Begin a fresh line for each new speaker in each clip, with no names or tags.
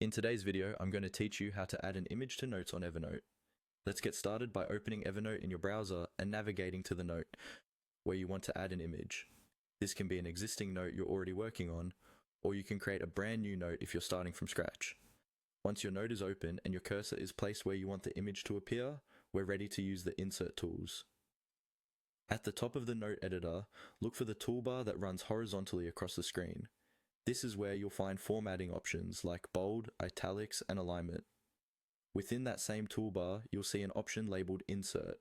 In today's video, I'm going to teach you how to add an image to notes on Evernote. Let's get started by opening Evernote in your browser and navigating to the note where you want to add an image. This can be an existing note you're already working on, or you can create a brand new note if you're starting from scratch. Once your note is open and your cursor is placed where you want the image to appear, we're ready to use the insert tools. At the top of the note editor, look for the toolbar that runs horizontally across the screen. This is where you'll find formatting options like bold, italics, and alignment. Within that same toolbar, you'll see an option labeled Insert.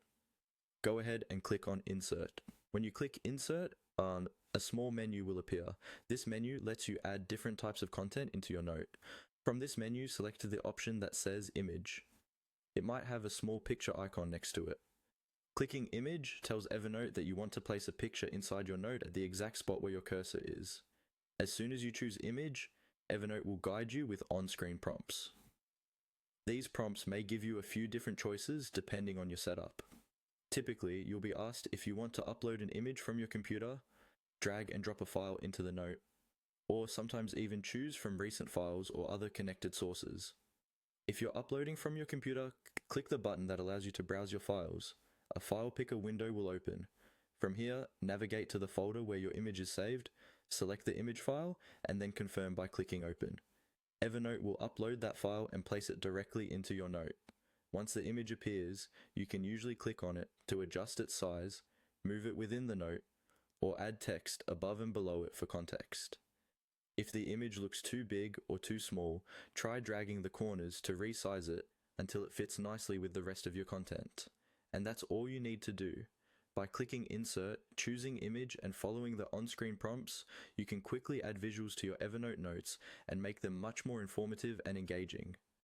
Go ahead and click on Insert. When you click Insert, a small menu will appear. This menu lets you add different types of content into your note. From this menu, select the option that says Image. It might have a small picture icon next to it. Clicking Image tells Evernote that you want to place a picture inside your note at the exact spot where your cursor is. As soon as you choose Image, Evernote will guide you with on-screen prompts. These prompts may give you a few different choices depending on your setup. Typically, you'll be asked if you want to upload an image from your computer, drag and drop a file into the note, or sometimes even choose from recent files or other connected sources. If you're uploading from your computer, click the button that allows you to browse your files. A file picker window will open. From here, navigate to the folder where your image is saved, select the image file, and then confirm by clicking Open. Evernote will upload that file and place it directly into your note. Once the image appears, you can usually click on it to adjust its size, move it within the note, or add text above and below it for context. If the image looks too big or too small, try dragging the corners to resize it until it fits nicely with the rest of your content. And that's all you need to do. By clicking Insert, choosing Image, and following the on-screen prompts, you can quickly add visuals to your Evernote notes and make them much more informative and engaging.